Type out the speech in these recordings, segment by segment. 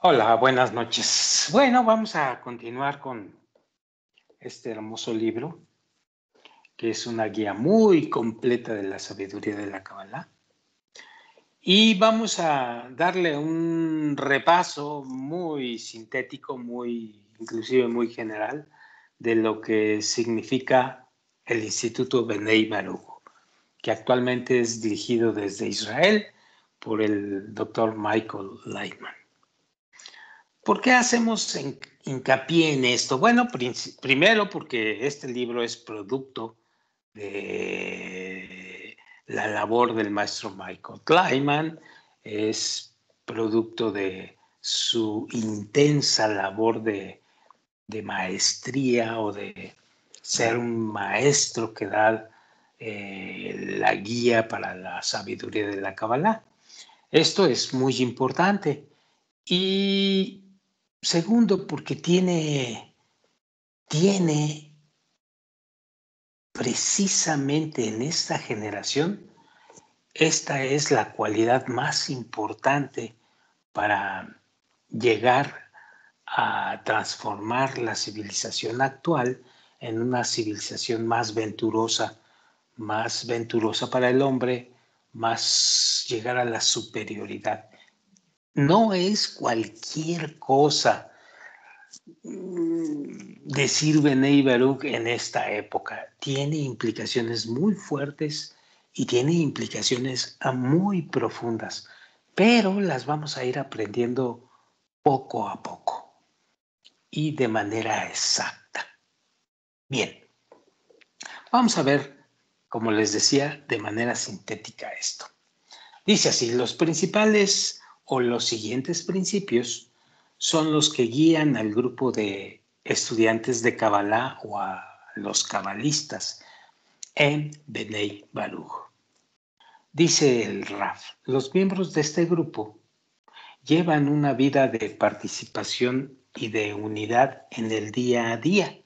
Hola, buenas noches. Bueno, vamos a continuar con este hermoso libro, que es una guía muy completa de la sabiduría de la Kabbalah. Y vamos a darle un repaso muy sintético, inclusive muy general, de lo que significa el Instituto Bnei Baruch, que actualmente es dirigido desde Israel por el doctor Michael Leitman. ¿Por qué hacemos hincapié en esto? Bueno, primero porque este libro es producto de la labor del maestro Michael Kleinman, es producto de su intensa labor de maestría o de ser un maestro que da la guía para la sabiduría de la Kabbalah. Esto es muy importante. Y segundo, porque tiene precisamente en esta generación, esta es la cualidad más importante para llegar a transformar la civilización actual en una civilización más venturosa para el hombre, más llegar a la superioridad. No es cualquier cosa decir Bnei Baruch en esta época. Tiene implicaciones muy fuertes y tiene implicaciones muy profundas, pero las vamos a ir aprendiendo poco a poco y de manera exacta. Bien, vamos a ver, como les decía, de manera sintética esto. Dice así, los principales o los siguientes principios son los que guían al grupo de estudiantes de Kabbalah o a los cabalistas en Bnei Baruch. Dice el Raf, los miembros de este grupo llevan una vida de participación y de unidad en el día a día,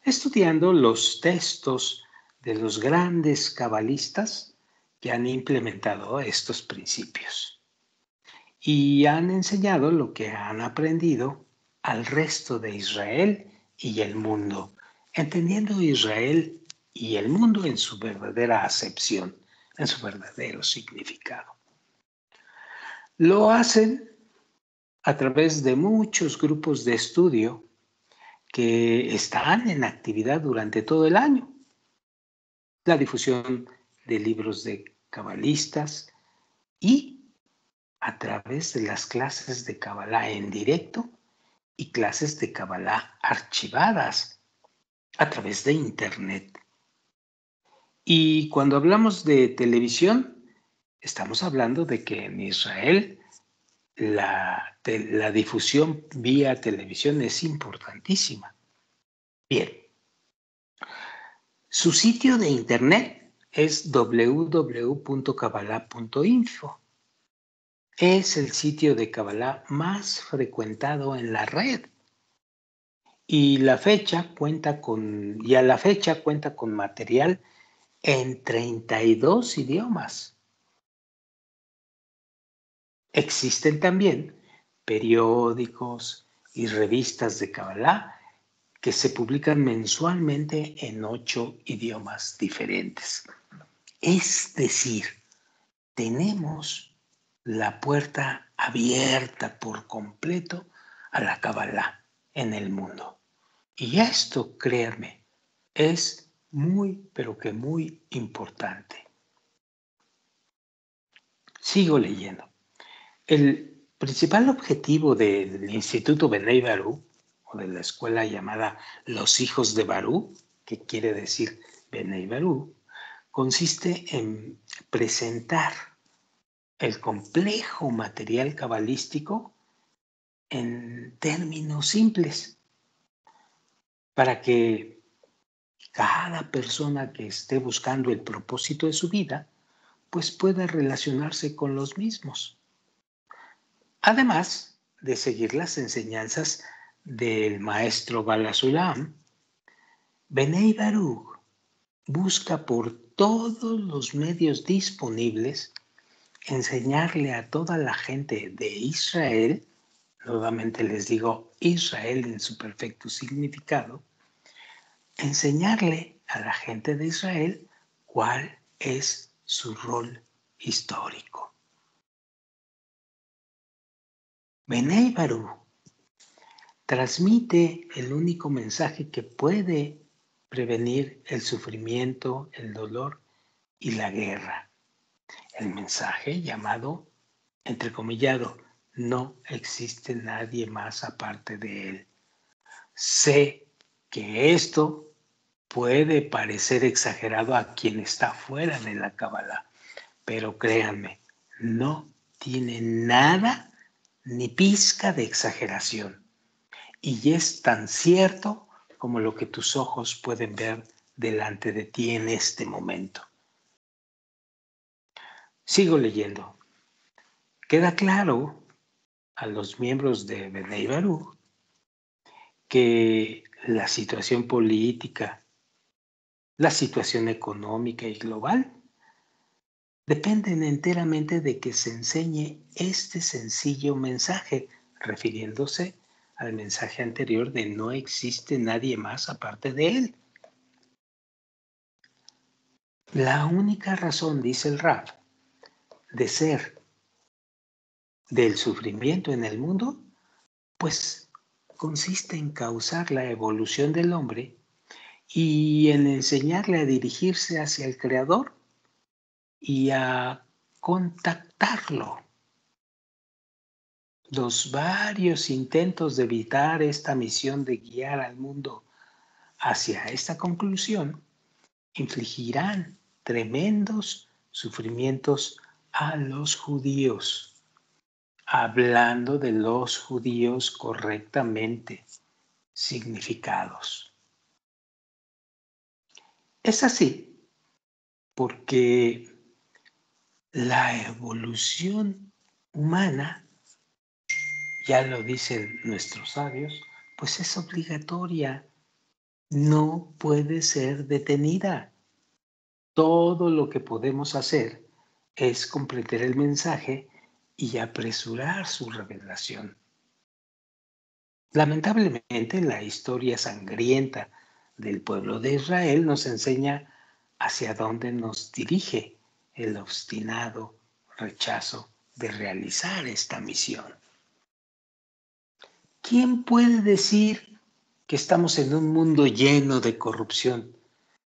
estudiando los textos de los grandes cabalistas que han implementado estos principios y han enseñado lo que han aprendido al resto de Israel y el mundo, entendiendo Israel y el mundo en su verdadera acepción, en su verdadero significado. Lo hacen a través de muchos grupos de estudio que están en actividad durante todo el año. La difusión de libros de cabalistas y a través de las clases de Kabbalah en directo y clases de Kabbalah archivadas a través de Internet. Y cuando hablamos de televisión, estamos hablando de que en Israel la difusión vía televisión es importantísima. Bien, su sitio de Internet es www.kabbalah.info. Es el sitio de Kabbalah más frecuentado en la red. Y a la fecha cuenta con material en 32 idiomas. Existen también periódicos y revistas de Kabbalah que se publican mensualmente en 8 idiomas diferentes. Es decir, tenemos la puerta abierta por completo a la Kabbalah en el mundo. Y esto, créanme, es muy, pero que muy importante. Sigo leyendo. El principal objetivo del Instituto Bnei Baruch, o de la escuela llamada Los Hijos de Baruch, que quiere decir Bnei Baruch, consiste en presentar el complejo material cabalístico en términos simples para que cada persona que esté buscando el propósito de su vida pues pueda relacionarse con los mismos. Además de seguir las enseñanzas del maestro Bala Sulam, Bnei Baruch busca por todos los medios disponibles enseñarle a toda la gente de Israel nuevamente les digo Israel en su perfecto significado, enseñarle a la gente de Israel cuál es su rol histórico. Benei Barú transmite el único mensaje que puede prevenir el sufrimiento, el dolor y la guerra. El mensaje llamado, entrecomillado, no existe nadie más aparte de él. Sé que esto puede parecer exagerado a quien está fuera de la Cábala, pero créanme, no tiene nada ni pizca de exageración. Y es tan cierto como lo que tus ojos pueden ver delante de ti en este momento. Sigo leyendo. Queda claro a los miembros de Benei Baruch que la situación política, la situación económica y global dependen enteramente de que se enseñe este sencillo mensaje, refiriéndose al mensaje anterior de no existe nadie más aparte de él. La única razón, dice el Rab, de ser del sufrimiento en el mundo, pues consiste en causar la evolución del hombre y en enseñarle a dirigirse hacia el Creador y a contactarlo. Los varios intentos de evitar esta misión de guiar al mundo hacia esta conclusión infligirán tremendos sufrimientos a los judíos, hablando de los judíos correctamente significados. Es así porque la evolución humana, ya lo dicen nuestros sabios, pues es obligatoria, no puede ser detenida. Todo lo que podemos hacer es comprender el mensaje y apresurar su revelación. Lamentablemente, la historia sangrienta del pueblo de Israel nos enseña hacia dónde nos dirige el obstinado rechazo de realizar esta misión. ¿Quién puede decir que estamos en un mundo lleno de corrupción?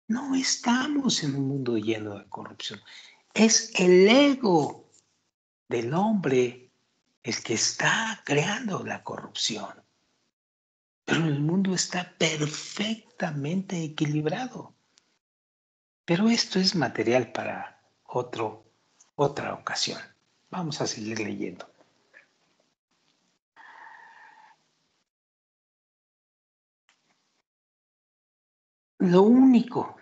No estamos en un mundo lleno de corrupción. Es el ego del hombre el que está creando la corrupción. Pero el mundo está perfectamente equilibrado. Pero esto es material para otra ocasión. Vamos a seguir leyendo. Lo único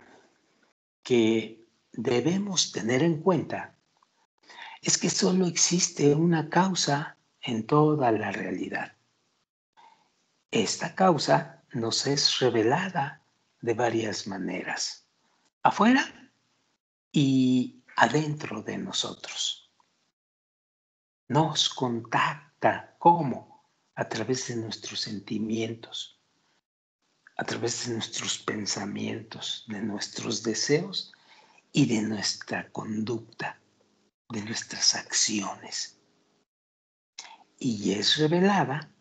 que debemos tener en cuenta es que solo existe una causa en toda la realidad. Esta causa nos es revelada de varias maneras, afuera y adentro de nosotros. Nos contacta, ¿cómo? A través de nuestros sentimientos, a través de nuestros pensamientos, de nuestros deseos y de nuestra conducta, de nuestras acciones. Y es revelada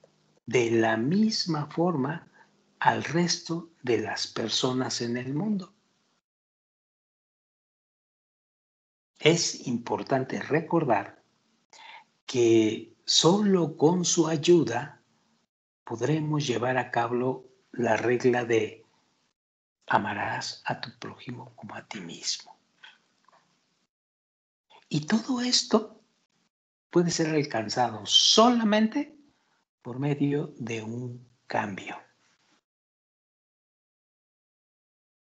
de la misma forma al resto de las personas en el mundo. Es importante recordar que solo con su ayuda podremos llevar a cabo la regla de amarás a tu prójimo como a ti mismo. Y todo esto puede ser alcanzado solamente por medio de un cambio.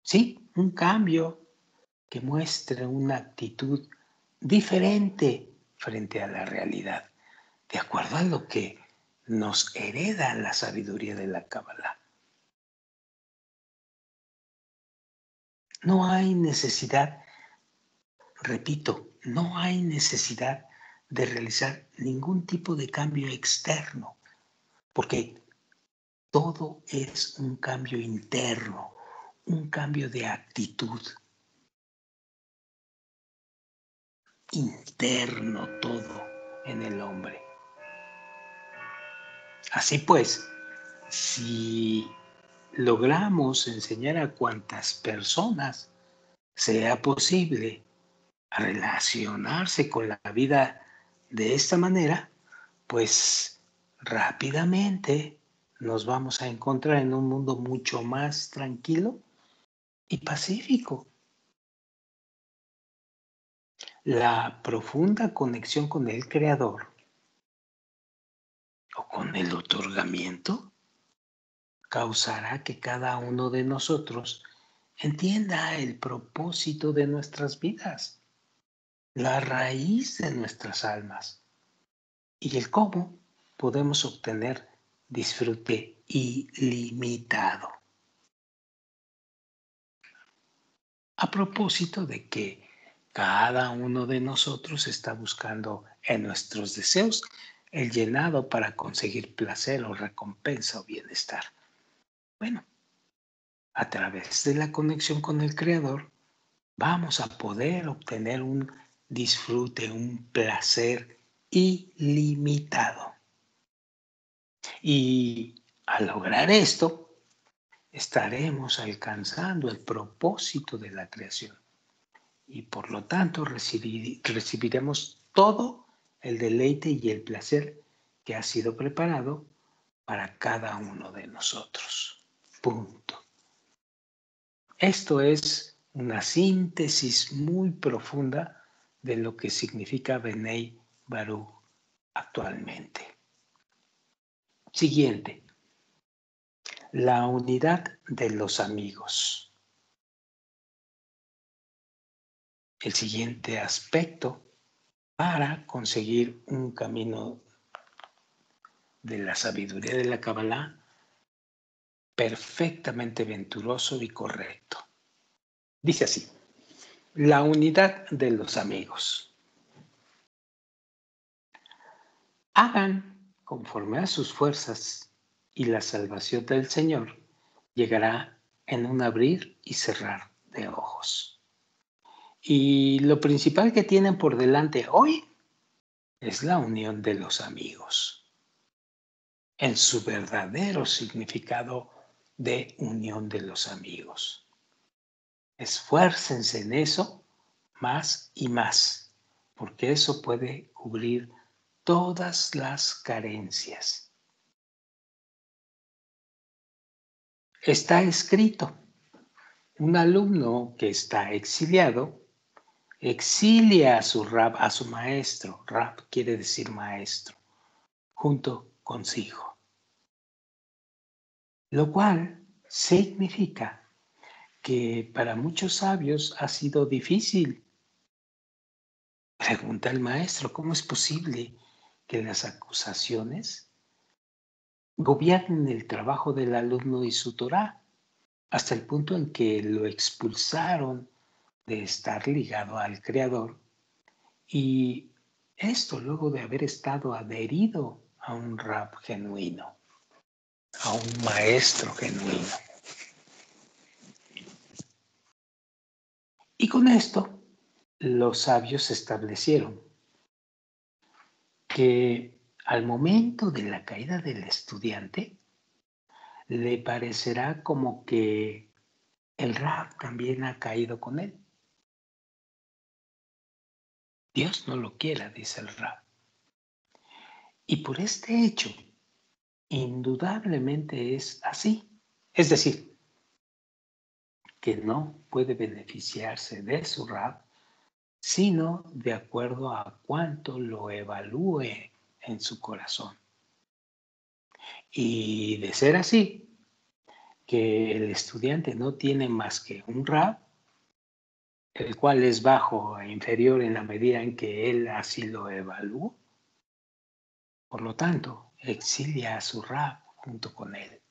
Sí, un cambio que muestre una actitud diferente frente a la realidad, de acuerdo a lo que nos hereda la sabiduría de la Cábala. No hay necesidad, repito, no hay necesidad de realizar ningún tipo de cambio externo. porque todo es un cambio interno, un cambio de actitud interno todo en el hombre. Así pues, si logramos enseñar a cuantas personas sea posible a relacionarse con la vida de esta manera, pues rápidamente nos vamos a encontrar en un mundo mucho más tranquilo y pacífico. La profunda conexión con el Creador o con el otorgamiento causará que cada uno de nosotros entienda el propósito de nuestras vidas, la raíz de nuestras almas y el cómo podemos obtener disfrute ilimitado. A propósito de que cada uno de nosotros está buscando en nuestros deseos el llenado para conseguir placer o recompensa o bienestar. Bueno, a través de la conexión con el Creador, vamos a poder obtener un disfrute, un placer ilimitado. Y al lograr esto, estaremos alcanzando el propósito de la creación y por lo tanto recibiremos todo el deleite y el placer que ha sido preparado para cada uno de nosotros. Punto. Esto es una síntesis muy profunda de lo que significa Bnei Baruch actualmente. Siguiente, la unidad de los amigos. El siguiente aspecto para conseguir un camino de la sabiduría de la Kabbalah perfectamente venturoso y correcto. Dice así, la unidad de los amigos. Hagan conforme a sus fuerzas y la salvación del Señor llegará en un abrir y cerrar de ojos. Y lo principal que tienen por delante hoy es la unión de los amigos, en su verdadero significado de unión de los amigos. Esfuércense en eso más y más, porque eso puede cubrir todas las carencias. Está escrito, un alumno que está exiliado exilia a su rab, a su maestro. Rab quiere decir maestro, junto consigo. Lo cual significa que para muchos sabios ha sido difícil. Pregunta el maestro, ¿cómo es posible que las acusaciones gobiernen el trabajo del alumno y su Torah? Hasta el punto en que lo expulsaron de estar ligado al Creador. Y esto luego de haber estado adherido a un rab genuino, a un maestro genuino. Y con esto, los sabios establecieron que al momento de la caída del estudiante, le parecerá como que el rab también ha caído con él. Dios no lo quiera, dice el rab. Y por este hecho, indudablemente es así. Es decir, que no puede beneficiarse de su rab, sino de acuerdo a cuánto lo evalúe en su corazón. Y de ser así, que el estudiante no tiene más que un rab, el cual es bajo e inferior en la medida en que él así lo evalúa. Por lo tanto, exilia a su rab junto con él.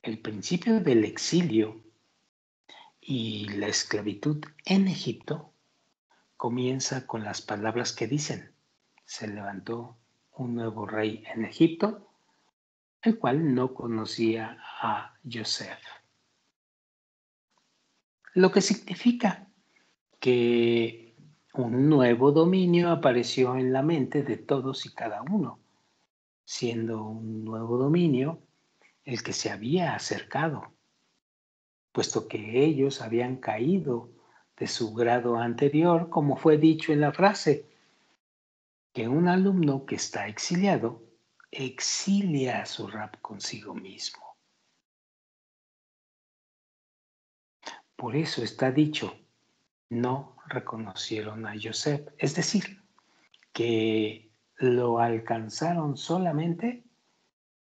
El principio del exilio y la esclavitud en Egipto comienza con las palabras que dicen: se levantó un nuevo rey en Egipto, el cual no conocía a Joseph. Lo que significa que un nuevo dominio apareció en la mente de todos y cada uno, siendo un nuevo dominio el que se había acercado, puesto que ellos habían caído de su grado anterior, como fue dicho en la frase, que un alumno que está exiliado exilia a su rap consigo mismo. Por eso está dicho, no reconocieron a Joseph, es decir, que lo alcanzaron solamente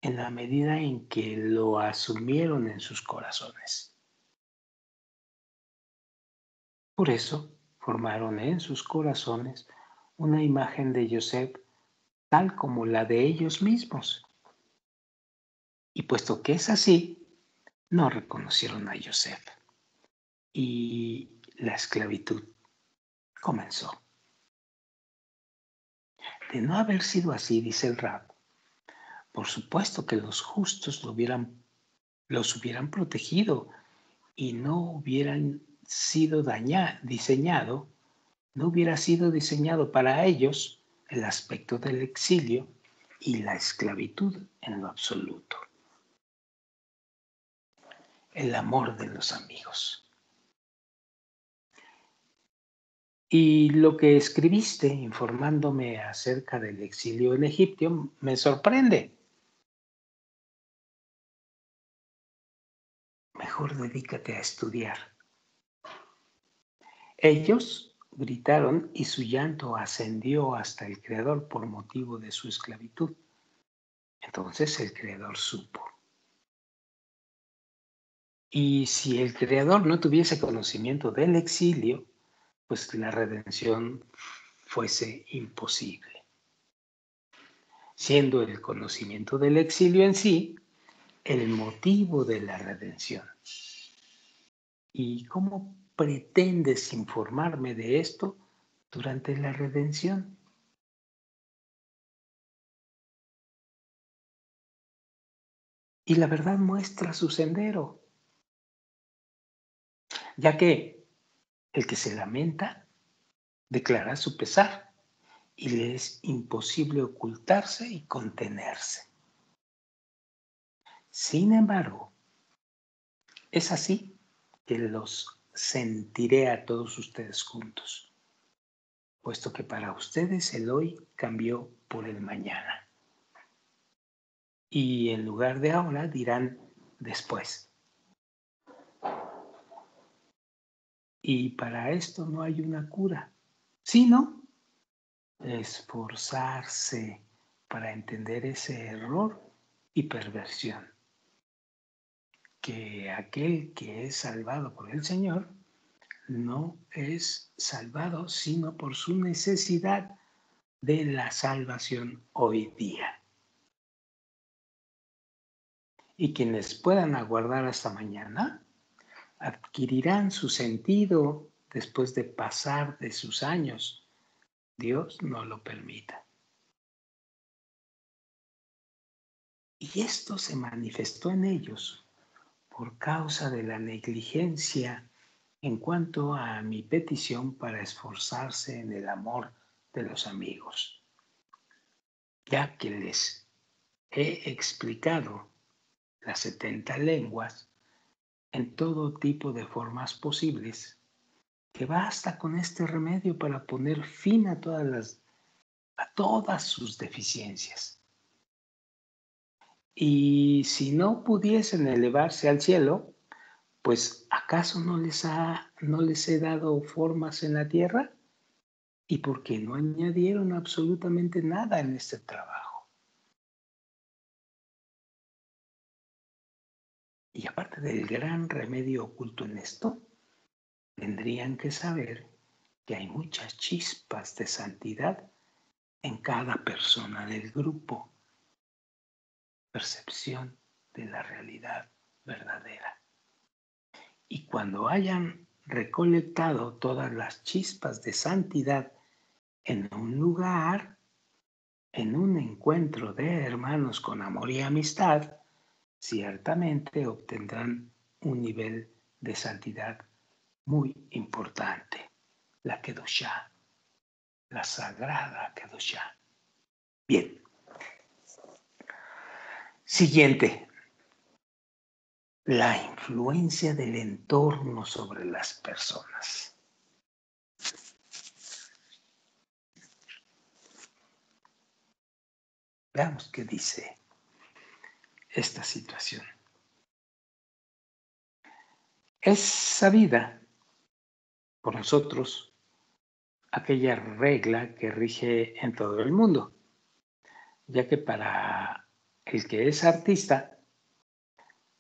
en la medida en que lo asumieron en sus corazones. Por eso formaron en sus corazones una imagen de Joseph tal como la de ellos mismos. Y puesto que es así, no reconocieron a Joseph. Y la esclavitud comenzó. De no haber sido así, dice el Rab, por supuesto que los justos los hubieran protegido y no hubieran sido diseñado, no hubiera sido diseñado para ellos el aspecto del exilio y la esclavitud en lo absoluto. El amor de los amigos. Y lo que escribiste informándome acerca del exilio en Egipto me sorprende. Mejor dedícate a estudiar. Ellos gritaron y su llanto ascendió hasta el Creador por motivo de su esclavitud. Entonces el Creador supo. Y si el Creador no tuviese conocimiento del exilio, pues la redención fuese imposible. Siendo el conocimiento del exilio en sí el motivo de la redención. ¿Y cómo pretendes informarme de esto durante la redención? Y la verdad muestra su sendero, ya que el que se lamenta declara su pesar y le es imposible ocultarse y contenerse. Sin embargo, es así que los sentiré a todos ustedes juntos, puesto que para ustedes el hoy cambió por el mañana. Y en lugar de ahora dirán después. Y para esto no hay una cura, sino esforzarse para entender ese error y perversión. Que aquel que es salvado por el Señor no es salvado sino por su necesidad de la salvación hoy día. Y quienes puedan aguardar hasta mañana adquirirán su sentido después de pasar de sus años. Dios no lo permita. Y esto se manifestó en ellos por causa de la negligencia en cuanto a mi petición para esforzarse en el amor de los amigos, ya que les he explicado las 70 lenguas en todo tipo de formas posibles, que basta con este remedio para poner fin a todas sus deficiencias. Y si no pudiesen elevarse al cielo, pues ¿acaso no les he dado formas en la tierra? ¿Y por qué no añadieron absolutamente nada en este trabajo? Y aparte del gran remedio oculto en esto, tendrían que saber que hay muchas chispas de santidad en cada persona del grupo. Percepción de la realidad verdadera. Y cuando hayan recolectado todas las chispas de santidad en un lugar, en un encuentro de hermanos con amor y amistad, ciertamente obtendrán un nivel de santidad muy importante, la Kedoshá, la sagrada Kedoshá. Bien. Siguiente, la influencia del entorno sobre las personas. Veamos qué dice esta situación. Es sabida por nosotros aquella regla que rige en todo el mundo, ya que para el que es artista,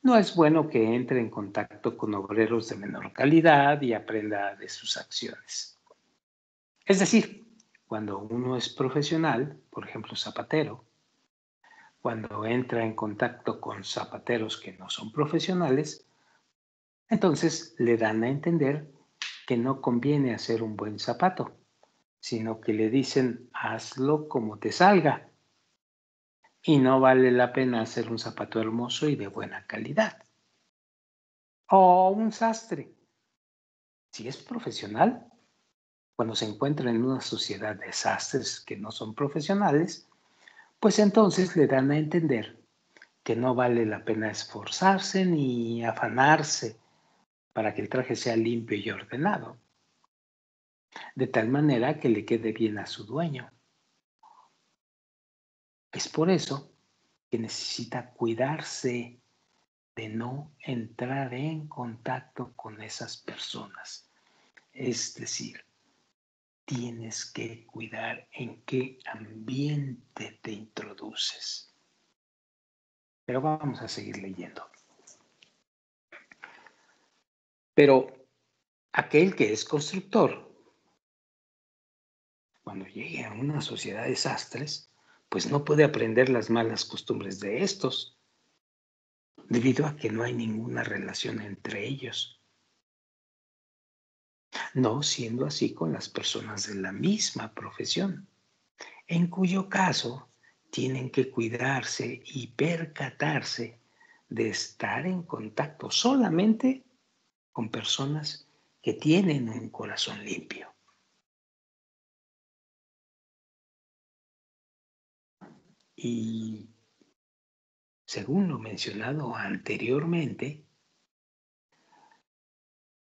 no es bueno que entre en contacto con obreros de menor calidad y aprenda de sus acciones. Es decir, cuando uno es profesional, por ejemplo zapatero, cuando entra en contacto con zapateros que no son profesionales, entonces le dan a entender que no conviene hacer un buen zapato, sino que le dicen hazlo como te salga y no vale la pena hacer un zapato hermoso y de buena calidad. O un sastre, si es profesional, cuando se encuentra en una sociedad de sastres que no son profesionales, pues entonces le dan a entender que no vale la pena esforzarse ni afanarse para que el traje sea limpio y ordenado, de tal manera que le quede bien a su dueño. Es por eso que necesita cuidarse de no entrar en contacto con esas personas. Es decir, tienes que cuidar en qué ambiente te introduces. Pero vamos a seguir leyendo. Pero aquel que es constructor, cuando llegue a una sociedad de sastres, pues no puede aprender las malas costumbres de estos, debido a que no hay ninguna relación entre ellos, no siendo así con las personas de la misma profesión, en cuyo caso tienen que cuidarse y percatarse de estar en contacto solamente con personas que tienen un corazón limpio. Y según lo mencionado anteriormente,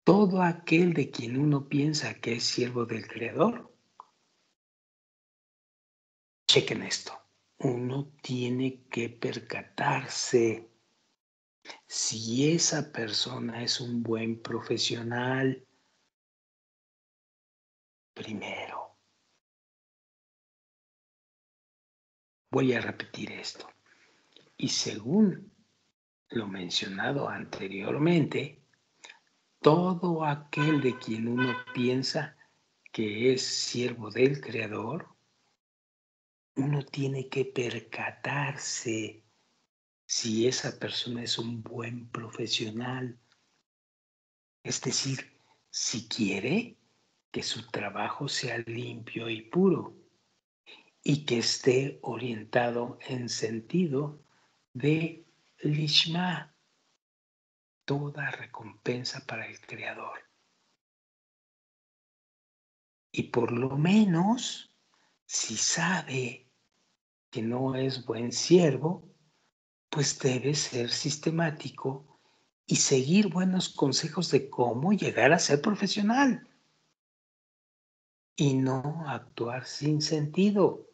todo aquel de quien uno piensa que es siervo del Creador, chequen esto, uno tiene que percatarse si esa persona es un buen profesional primero. Voy a repetir esto. Y según lo mencionado anteriormente, todo aquel de quien uno piensa que es siervo del Creador, uno tiene que percatarse si esa persona es un buen profesional. Es decir, si quiere que su trabajo sea limpio y puro y que esté orientado en sentido de Lishma, toda recompensa para el Creador. Y por lo menos, si sabe que no es buen siervo, pues debe ser sistemático y seguir buenos consejos de cómo llegar a ser profesional y no actuar sin sentido,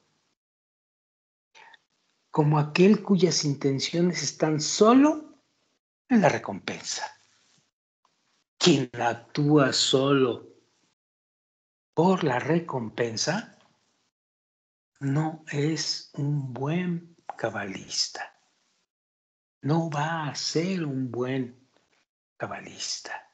como aquel cuyas intenciones están solo en la recompensa. Quien actúa solo por la recompensa no es un buen cabalista, no va a ser un buen cabalista.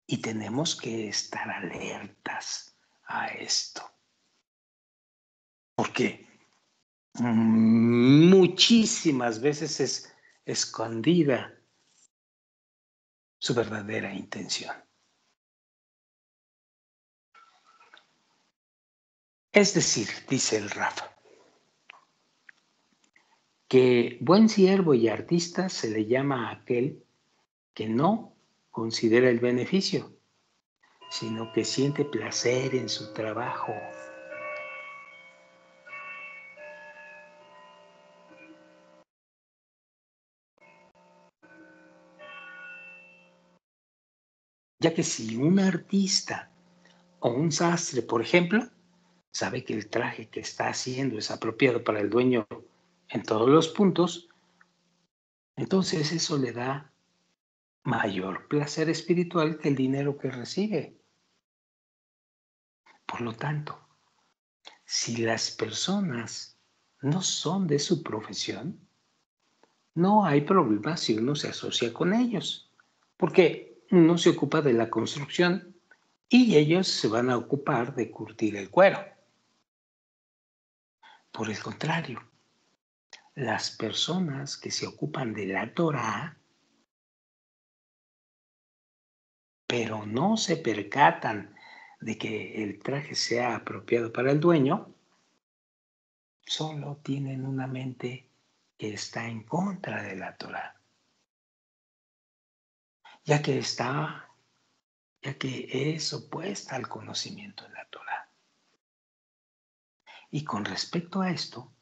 Y tenemos que estar alertas a esto. Porque muchísimas veces es escondida su verdadera intención. Es decir, dice el Rafa, que buen siervo y artista se le llama a aquel que no considera el beneficio, sino que siente placer en su trabajo. Ya que si un artista o un sastre, por ejemplo, sabe que el traje que está haciendo es apropiado para el dueño en todos los puntos, entonces eso le da mayor placer espiritual que el dinero que recibe. Por lo tanto, si las personas no son de su profesión, no hay problema si uno se asocia con ellos, porque uno se ocupa de la construcción y ellos se van a ocupar de curtir el cuero. Por el contrario, las personas que se ocupan de la Torá, pero no se percatan de que el traje sea apropiado para el dueño, solo tienen una mente que está en contra de la Torá, ya que es opuesta al conocimiento de la Torá. Y con respecto a esto,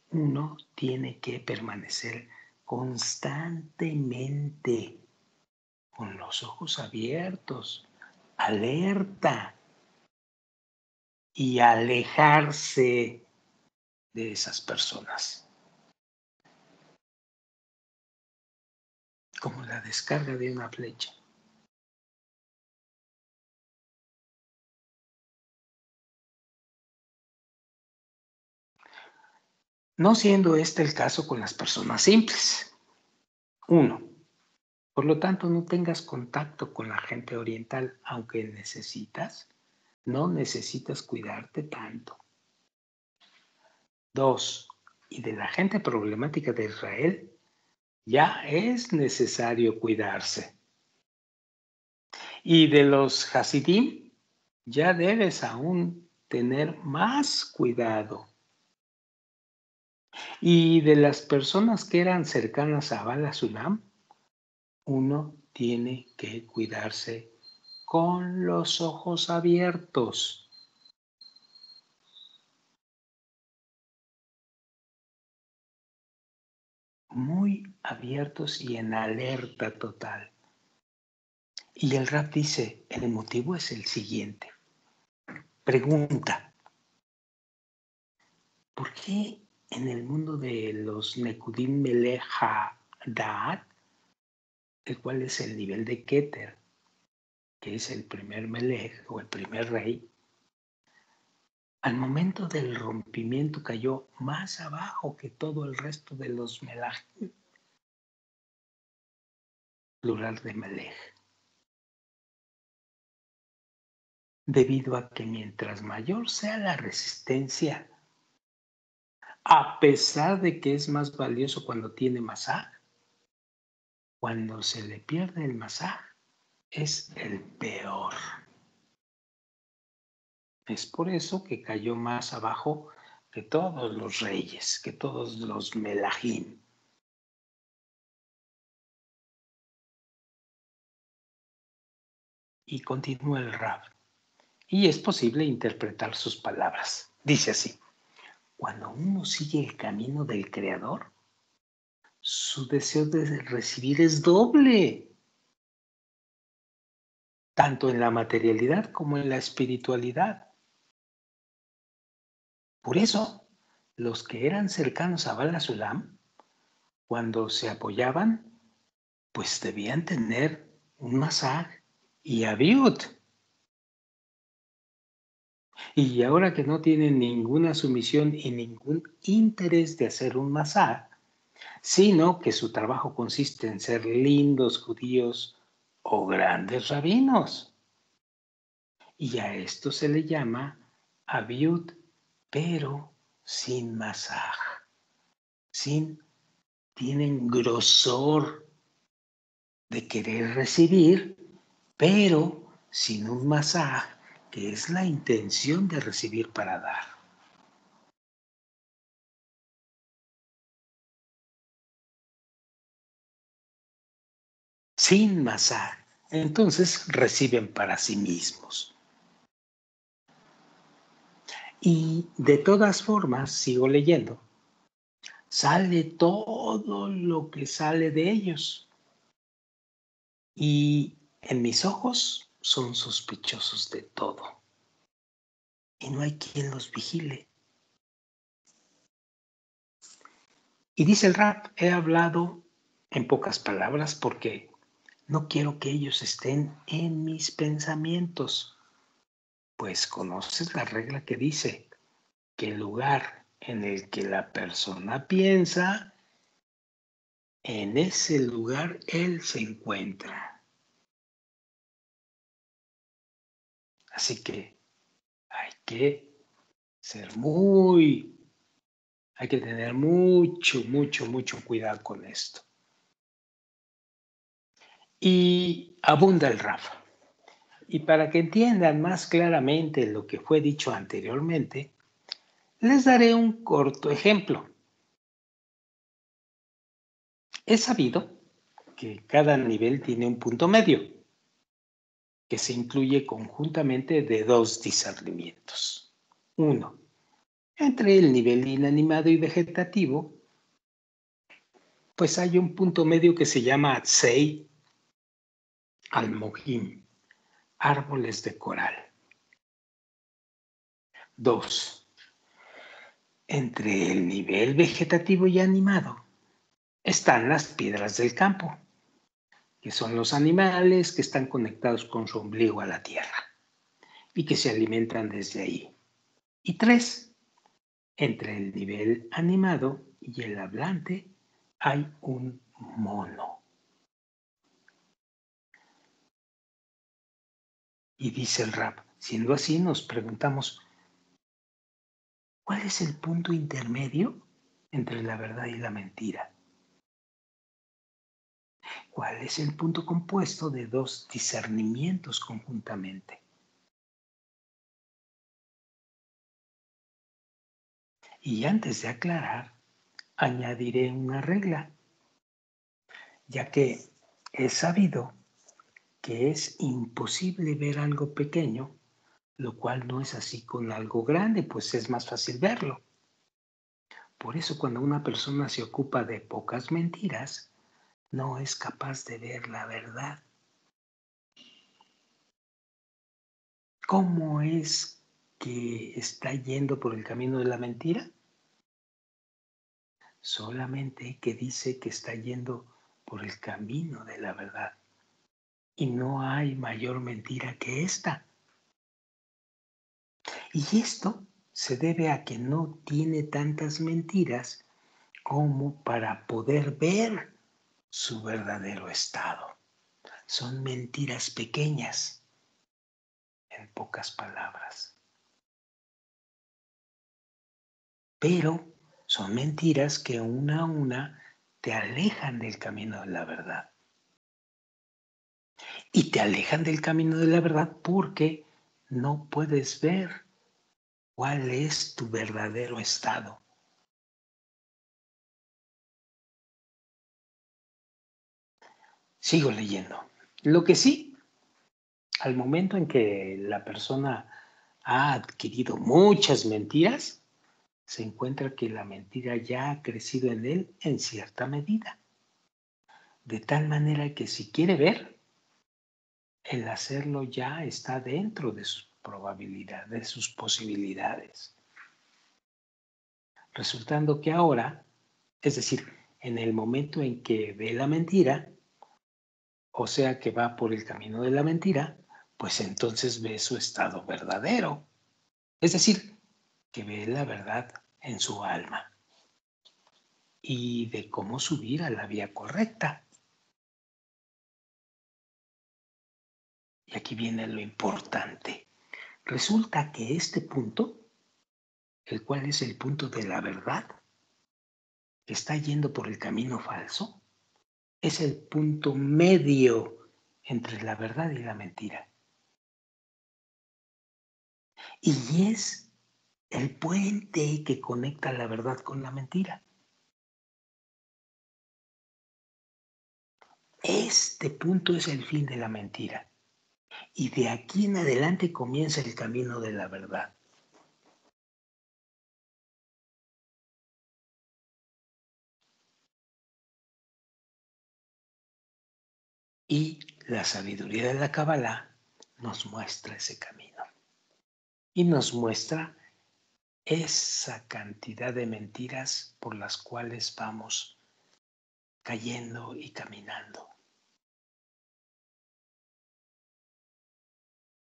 uno tiene que permanecer constantemente con los ojos abiertos, alerta y alejarse de esas personas, como la descarga de una flecha. No siendo este el caso con las personas simples. 1. Por lo tanto, no tengas contacto con la gente oriental, aunque no necesitas cuidarte tanto. 2. Y de la gente problemática de Israel, ya es necesario cuidarse. Y de los Hasidim, ya debes aún tener más cuidado. Y de las personas que eran cercanas a Bala Sulam, uno tiene que cuidarse con los ojos abiertos. Muy abiertos y en alerta total. Y el Rab dice, el motivo es el siguiente. Pregunta, ¿por qué en el mundo de los Nekudim Melech Da'at, el cual es el nivel de Keter, que es el primer Melech o el primer rey, al momento del rompimiento cayó más abajo que todo el resto de los Melech, plural de Melech? Debido a que mientras mayor sea la resistencia, a pesar de que es más valioso cuando tiene masaj, cuando se le pierde el masaj, es el peor. Es por eso que cayó más abajo que todos los reyes, que todos los melahim. Y continúa el Rab. Y es posible interpretar sus palabras. Dice así, cuando uno sigue el camino del Creador, su deseo de recibir es doble, tanto en la materialidad como en la espiritualidad. Por eso, los que eran cercanos a Bala Sulam, cuando se apoyaban, pues debían tener un masaj y abiut. Y ahora que no tienen ninguna sumisión y ningún interés de hacer un masaj, sino que su trabajo consiste en ser lindos judíos o grandes rabinos. Y a esto se le llama abiut, pero sin masaj, tienen grosor de querer recibir, pero sin un masaj, que es la intención de recibir para dar. Sin masaj, entonces reciben para sí mismos. Y de todas formas, sigo leyendo, sale todo lo que sale de ellos. Y en mis ojos son sospechosos de todo. Y no hay quien los vigile. Y dice el rap, he hablado en pocas palabras porque no quiero que ellos estén en mis pensamientos. Pues conoces la regla que dice que el lugar en el que la persona piensa, en ese lugar él se encuentra. Así que hay que ser hay que tener mucho cuidado con esto. Y abunda el Rafa. Y para que entiendan más claramente lo que fue dicho anteriormente, les daré un corto ejemplo. Es sabido que cada nivel tiene un punto medio, que se incluye conjuntamente de dos discernimientos. Uno, entre el nivel inanimado y vegetativo, pues hay un punto medio que se llama Atsei al-Mohim, árboles de coral. Dos, entre el nivel vegetativo y animado están las piedras del campo, que son los animales que están conectados con su ombligo a la tierra y que se alimentan desde ahí. Y tres, entre el nivel animado y el hablante hay un mono. Y dice el rap, siendo así nos preguntamos, ¿cuál es el punto intermedio entre la verdad y la mentira? ¿Cuál es el punto compuesto de dos discernimientos conjuntamente? Y antes de aclarar, añadiré una regla, ya que es sabido que es imposible ver algo pequeño, lo cual no es así con algo grande, pues es más fácil verlo. Por eso cuando una persona se ocupa de pocas mentiras, no es capaz de ver la verdad. ¿Cómo es que está yendo por el camino de la mentira? Solamente que dice que está yendo por el camino de la verdad. Y no hay mayor mentira que esta. Y esto se debe a que no tiene tantas mentiras como para poder ver su verdadero estado. Son mentiras pequeñas, en pocas palabras. Pero son mentiras que una a una te alejan del camino de la verdad. Y te alejan del camino de la verdad porque no puedes ver cuál es tu verdadero estado. Sigo leyendo. Lo que sí, al momento en que la persona ha adquirido muchas mentiras, se encuentra que la mentira ya ha crecido en él en cierta medida. De tal manera que si quiere ver, el hacerlo ya está dentro de sus probabilidades, de sus posibilidades. Resultando que ahora, es decir, en el momento en que ve la mentira, o sea que va por el camino de la mentira, pues entonces ve su estado verdadero. Es decir, que ve la verdad en su alma y de cómo subir a la vía correcta. Y aquí viene lo importante. Resulta que este punto, el cual es el punto de la verdad, que está yendo por el camino falso, es el punto medio entre la verdad y la mentira. Y es el puente que conecta la verdad con la mentira. Este punto es el fin de la mentira. Y de aquí en adelante comienza el camino de la verdad. Y la sabiduría de la Kabbalah nos muestra ese camino. Y nos muestra esa cantidad de mentiras por las cuales vamos cayendo y caminando.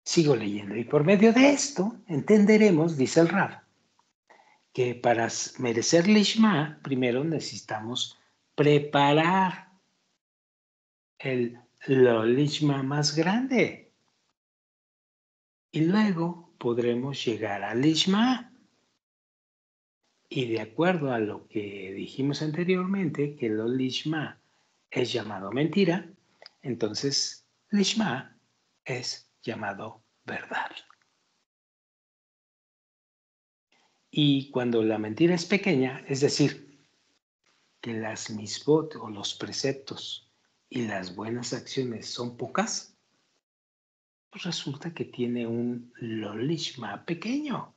Sigo leyendo. Y por medio de esto entenderemos, dice el Rab, que para merecer Lishma, primero necesitamos preparar el Lishma más grande. Y luego podremos llegar al Lishma. Y de acuerdo a lo que dijimos anteriormente, que lo Lishma es llamado mentira, entonces Lishma es llamado verdad. Y cuando la mentira es pequeña, es decir, que las misbot o los preceptos y las buenas acciones son pocas, pues resulta que tiene un lolishma pequeño.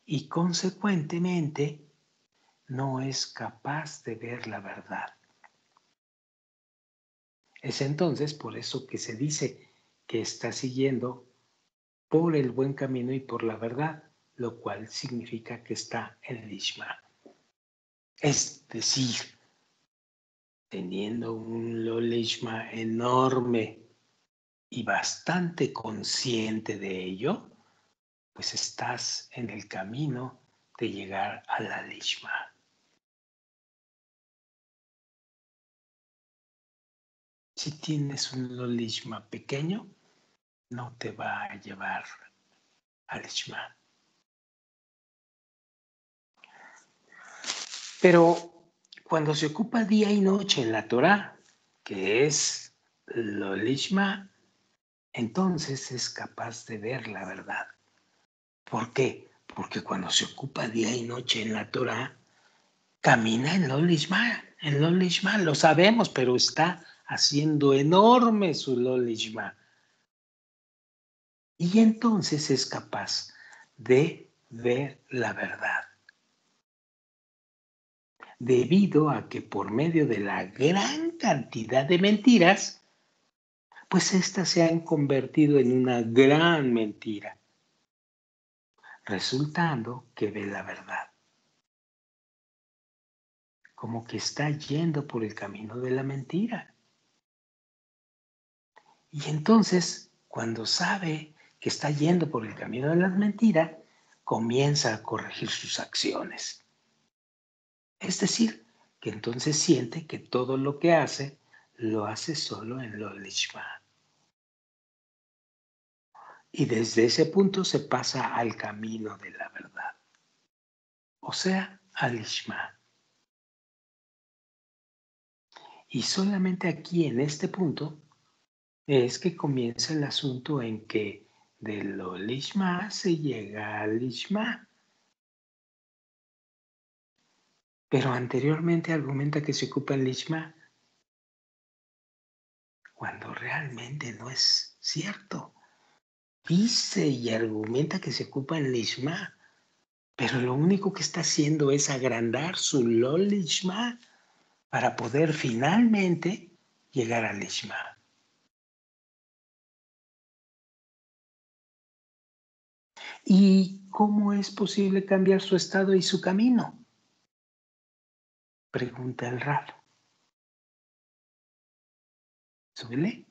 Y consecuentemente no es capaz de ver la verdad. Es entonces por eso que se dice que está siguiendo por el buen camino y por la verdad, lo cual significa que está en Lishma. Es decir, teniendo un Lolishma enorme y bastante consciente de ello, pues estás en el camino de llegar a la Lishma. Si tienes un Lolishma pequeño, no te va a llevar al Lishma. Pero cuando se ocupa día y noche en la Torah, que es lo lishma, entonces es capaz de ver la verdad. ¿Por qué? Porque cuando se ocupa día y noche en la Torah, camina en lo lishma. En lo lishma lo sabemos, pero está haciendo enorme su lo lishma. Y entonces es capaz de ver la verdad. Debido a que por medio de la gran cantidad de mentiras, pues éstas se han convertido en una gran mentira, resultando que ve la verdad, como que está yendo por el camino de la mentira. Y entonces, cuando sabe que está yendo por el camino de la mentira, comienza a corregir sus acciones. Es decir, que entonces siente que todo lo que hace, lo hace solo en lo lishma. Y desde ese punto se pasa al camino de la verdad, o sea, al lishma. Y solamente aquí en este punto es que comienza el asunto en que de lo lishma se llega al lishma. Pero anteriormente argumenta que se ocupa el lishma cuando realmente no es cierto. Dice y argumenta que se ocupa el lishma, pero lo único que está haciendo es agrandar su lo lishma para poder finalmente llegar al lishma. ¿Y cómo es posible cambiar su estado y su camino? Pregunta el Rab. Súbele.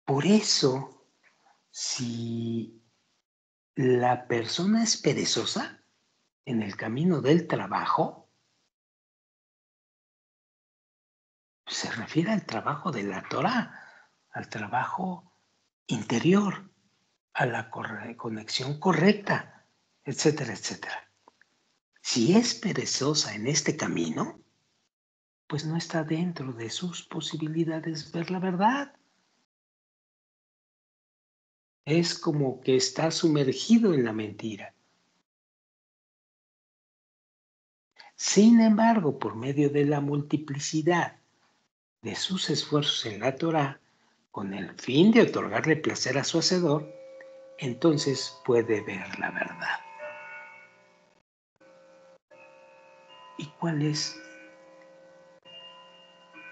Por eso, si la persona es perezosa en el camino del trabajo, se refiere al trabajo de la Torah, al trabajo interior, a la conexión correcta, etcétera, etcétera. Si es perezosa en este camino, pues no está dentro de sus posibilidades ver la verdad. Es como que está sumergido en la mentira. Sin embargo, por medio de la multiplicidad de sus esfuerzos en la Torá, con el fin de otorgarle placer a su hacedor, entonces puede ver la verdad. ¿Y cuál es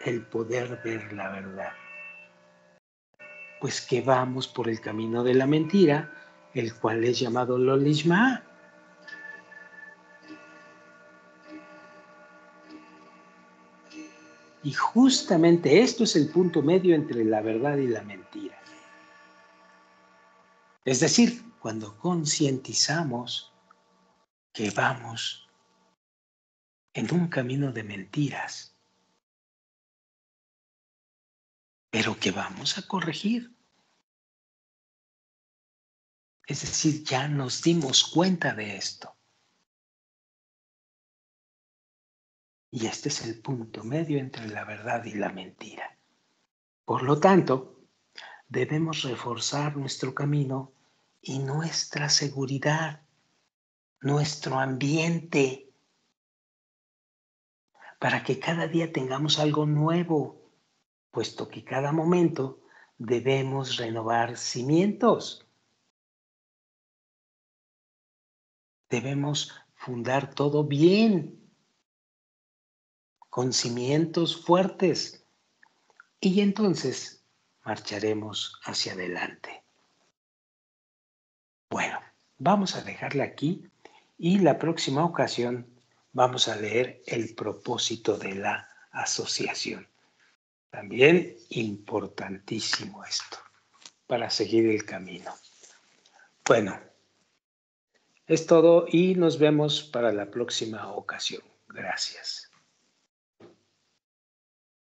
el poder ver la verdad? Pues que vamos por el camino de la mentira, el cual es llamado Lo Lishma. Y justamente esto es el punto medio entre la verdad y la mentira. Es decir, cuando concientizamos que vamos en un camino de mentiras, pero que vamos a corregir. Es decir, ya nos dimos cuenta de esto. Y este es el punto medio entre la verdad y la mentira. Por lo tanto, debemos reforzar nuestro camino y nuestra seguridad, nuestro ambiente, para que cada día tengamos algo nuevo, puesto que cada momento debemos renovar cimientos. Debemos fundar todo bien, con cimientos fuertes, y entonces marcharemos hacia adelante. Bueno, vamos a dejarla aquí y la próxima ocasión vamos a leer el propósito de la asociación. También importantísimo esto para seguir el camino. Bueno, es todo y nos vemos para la próxima ocasión. Gracias.